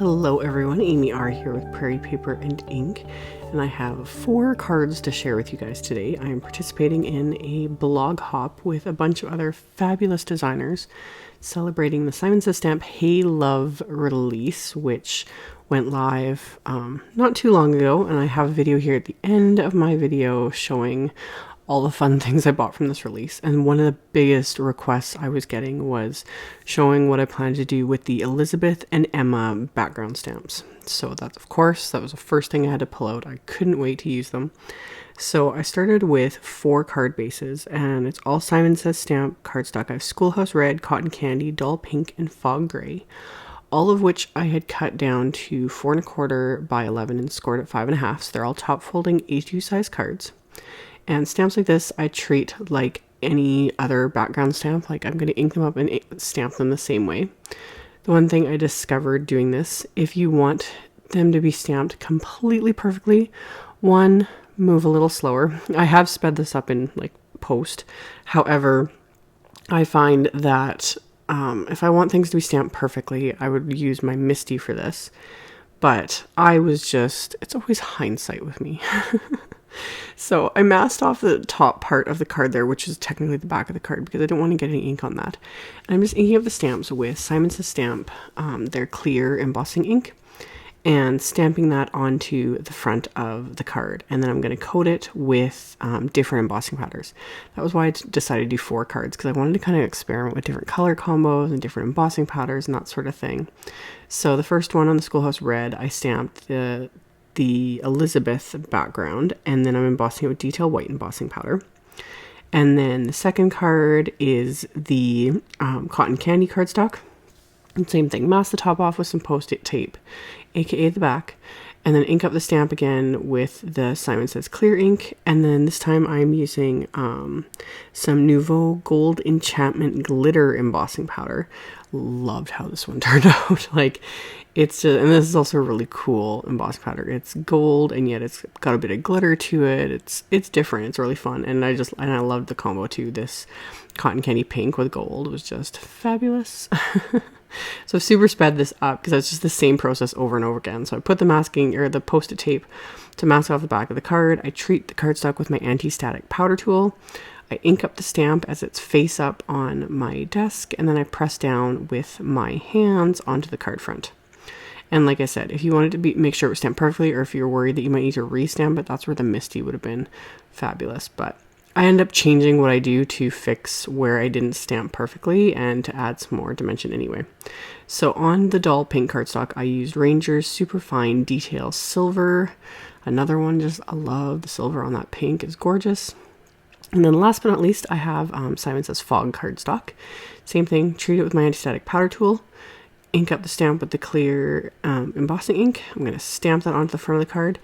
Hello everyone, AmyR here with Prairie Paper and Ink, and I have 4 cards to share with you guys today. I am participating in a blog hop with a bunch of other fabulous designers celebrating the Simon Says Stamp Hey Love release, which went live not too long ago, and I have a video here at the end of my video showing all the fun things I bought from this release. And one of the biggest requests I was getting was showing what I plan to do with the Elizabeth and Emma background stamps. So that's, of course, that was the first thing I had to pull out. I couldn't wait to use them. So I started with 4 card bases, and it's all Simon Says Stamp cardstock. I have Schoolhouse Red, Cotton Candy, Dull Pink, and Fog Gray, all of which I had cut down to 4 1/4 by 11 and scored at 5 1/2. So they're all top folding A2 size cards. And stamps like this, I treat like any other background stamp. Like I'm going to ink them up and stamp them the same way. The one thing I discovered doing this, if you want them to be stamped completely perfectly, one, move a little slower. I have sped this up in like post. However, I find that if I want things to be stamped perfectly, I would use my Misty for this. But it's always hindsight with me. So I masked off the top part of the card there, which is technically the back of the card, because I don't want to get any ink on that. And I'm just inking up the stamps with Simon Says Stamp, their clear embossing ink, and stamping that onto the front of the card. And then I'm going to coat it with different embossing powders. That was why I decided to do 4 cards, because I wanted to kind of experiment with different color combos and different embossing powders and that sort of thing. So the first one on the Schoolhouse Red, I stamped the Elizabeth background, and then I'm embossing it with Detail White embossing powder. And then the second card is the Cotton Candy cardstock. And same thing, mask the top off with some post-it tape, aka the back, and then ink up the stamp again with the Simon Says clear ink. And then this time I'm using some Nouveau Gold Enchantment glitter embossing powder. Loved how this one turned out. Like, it's just, and this is also a really cool embossing powder. It's gold, and yet it's got a bit of glitter to it. It's different. It's really fun, and I loved the combo too. This Cotton Candy pink with gold was just fabulous. So I've super sped this up because it's just the same process over and over again. So I put the masking or the post-it tape to mask off the back of the card. I treat the cardstock with my anti-static powder tool. I ink up the stamp as it's face up on my desk, and then I press down with my hands onto the card front. And like I said, if you wanted to make sure it was stamped perfectly, or if you're worried that you might need to restamp it, that's where the Misty would have been fabulous. But I end up changing what I do to fix where I didn't stamp perfectly and to add some more dimension anyway. So on the Dull Pink cardstock, I used Ranger's Superfine Detail Silver. Another one, I love the silver on that pink. It's gorgeous. And then last but not least, I have Simon Says Fog cardstock. Same thing, treat it with my anti-static powder tool. Ink up the stamp with the clear embossing ink. I'm going to stamp that onto the front of the card.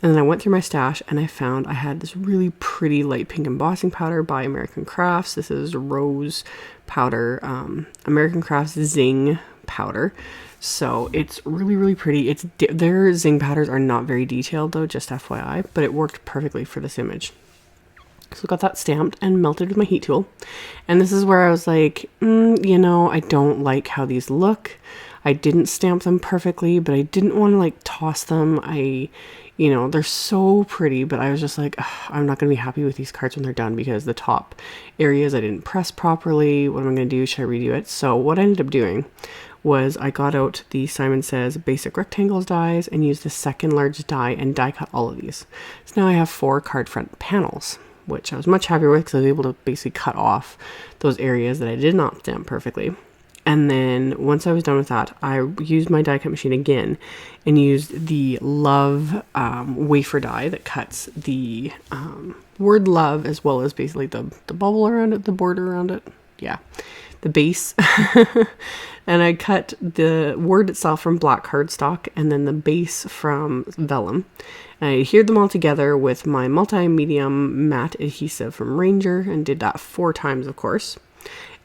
And then I went through my stash and I found I had this really pretty light pink embossing powder by American Crafts. This is Rose powder, American Crafts Zing powder. So it's really, really pretty. Their Zing powders are not very detailed though, just FYI, but it worked perfectly for this image. So I got that stamped and melted with my heat tool. And this is where I was like, I don't like how these look. I didn't stamp them perfectly, but I didn't want to like toss them. They're so pretty, but I was just like, I'm not going to be happy with these cards when they're done because the top areas I didn't press properly. What am I going to do? Should I redo it? So what I ended up doing was I got out the Simon Says Basic Rectangles dies and used the second large die and die cut all of these. So now I have 4 card front panels, which I was much happier with because I was able to basically cut off those areas that I did not stamp perfectly. And then once I was done with that, I used my die cut machine again and used the Love wafer die that cuts the word love as well as basically the bubble around it, the border around it. Yeah, the base. And I cut the word itself from black cardstock and then the base from vellum. And I adhered them all together with my multi-medium matte adhesive from Ranger and did that 4 times, of course.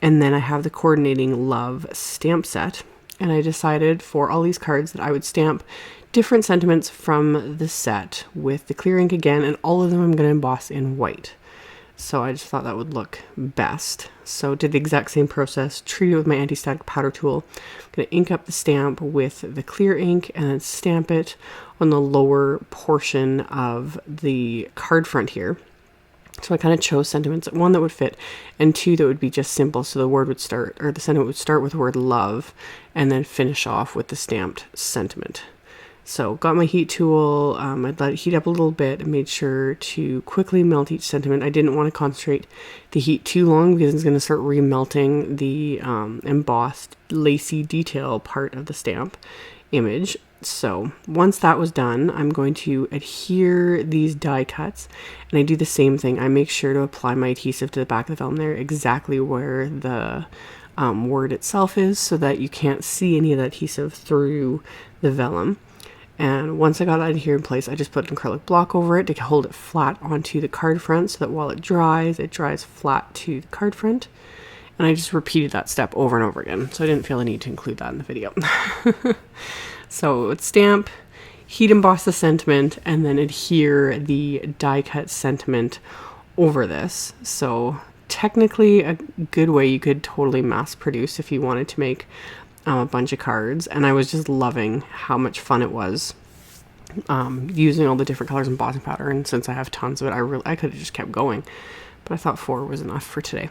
And then I have the coordinating Love stamp set. And I decided for all these cards that I would stamp different sentiments from the set with the clear ink again. And all of them I'm going to emboss in white. So I just thought that would look best. So did the exact same process, treat it with my anti-static powder tool. I'm going to ink up the stamp with the clear ink and then stamp it on the lower portion of the card front here. So I kind of chose sentiments, one that would fit and two that would be just simple. So the word would start, or the sentiment would start with the word love and then finish off with the stamped sentiment. So got my heat tool, I'd let it heat up a little bit and made sure to quickly melt each sentiment. I didn't want to concentrate the heat too long because it's going to start remelting the embossed lacy detail part of the stamp image. So once that was done, I'm going to adhere these die cuts, and I do the same thing. I make sure to apply my adhesive to the back of the vellum there, exactly where the word itself is, so that you can't see any of the adhesive through the vellum. And once I got that here in place, I just put an acrylic block over it to hold it flat onto the card front, so that while it dries flat to the card front. And I just repeated that step over and over again, so I didn't feel the need to include that in the video. So it would stamp, heat emboss the sentiment, and then adhere the die cut sentiment over this. So technically a good way you could totally mass produce if you wanted to make a bunch of cards. And I was just loving how much fun it was using all the different colors and embossing powder. And since I have tons of it, I could have just kept going, but I thought 4 was enough for today.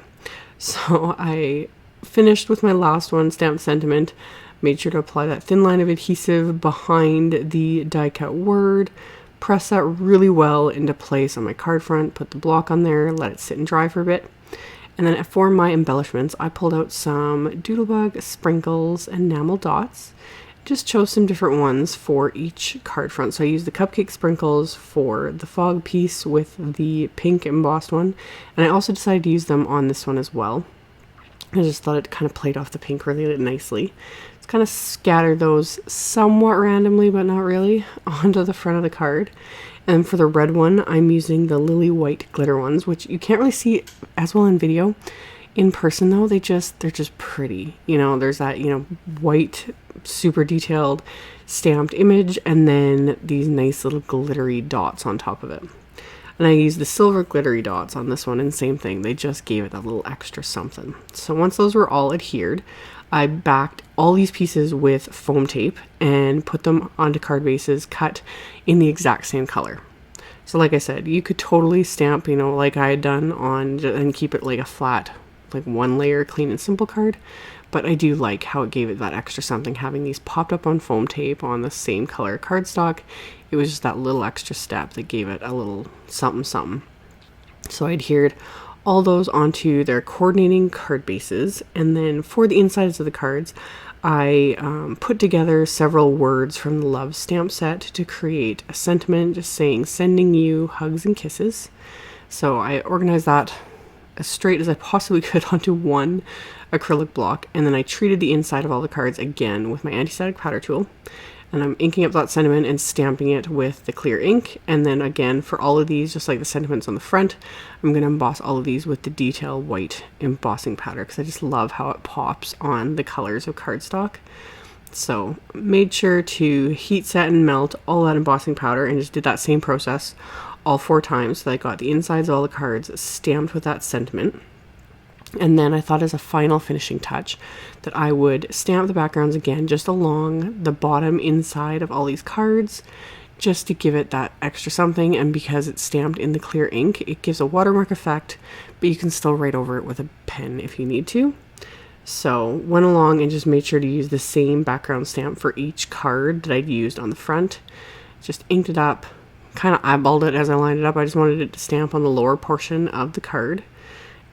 So I finished with my last one, stamped sentiment. Made sure to apply that thin line of adhesive behind the die cut word, press that really well into place on my card front, put the block on there, let it sit and dry for a bit. And then for my embellishments, I pulled out some doodlebug sprinkles and enamel dots. Just chose some different ones for each card front. So I used the cupcake sprinkles for the fog piece with the pink embossed one. And I also decided to use them on this one as well. I just thought it kind of played off the pink really nicely. Just kind of scattered those somewhat randomly, but not really, onto the front of the card. And for the red one, I'm using the lily white glitter ones, which you can't really see as well in video. In person though, they're just pretty. You know, there's that, white, super detailed stamped image, and then these nice little glittery dots on top of it. And I used the silver glittery dots on this one, and same thing, they just gave it a little extra something. So once those were all adhered, I backed all these pieces with foam tape and put them onto card bases cut in the exact same color. So like I said, you could totally stamp, like I had done on, and keep it like a flat, like one layer clean and simple card. But I do like how it gave it that extra something, having these popped up on foam tape on the same color cardstock. It was just that little extra step that gave it a little something something. So I adhered all those onto their coordinating card bases, and then for the insides of the cards, I put together several words from the love stamp set to create a sentiment just saying sending you hugs and kisses. So I organized that as straight as I possibly could onto one acrylic block, and then I treated the inside of all the cards again with my anti-static powder tool, and I'm inking up that sentiment and stamping it with the clear ink. And then again, for all of these, just like the sentiments on the front, I'm going to emboss all of these with the detail white embossing powder, because I just love how it pops on the colors of cardstock. So made sure to heat set and melt all that embossing powder, and just did that same process all 4 times, so I got the insides of all the cards stamped with that sentiment. And then I thought, as a final finishing touch, that I would stamp the backgrounds again just along the bottom inside of all these cards, just to give it that extra something. And because it's stamped in the clear ink, it gives a watermark effect, but you can still write over it with a pen if you need to. So went along and just made sure to use the same background stamp for each card that I'd used on the front. Just inked it up, kind of eyeballed it as I lined it up. I just wanted it to stamp on the lower portion of the card.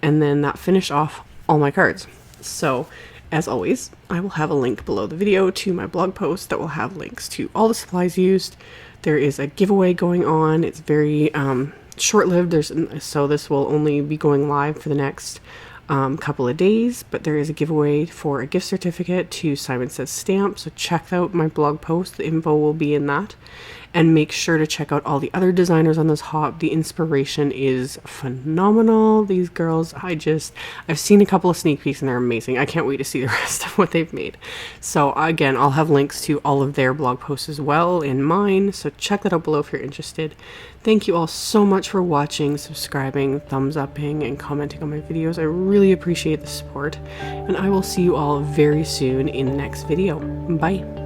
And then that finished off all my cards. So as always, I will have a link below the video to my blog post that will have links to all the supplies used. There is a giveaway going on. It's very short-lived. So this will only be going live for the next couple of days, but there is a giveaway for a gift certificate to Simon Says Stamp, so check out my blog post. The info will be in that. And make sure to check out all the other designers on this hop. The inspiration is phenomenal. These girls, I've seen a couple of sneak peeks and they're amazing. I can't wait to see the rest of what they've made. So again, I'll have links to all of their blog posts as well in mine. So check that out below if you're interested. Thank you all so much for watching, subscribing, thumbs upping, and commenting on my videos. I really appreciate the support. And I will see you all very soon in the next video. Bye.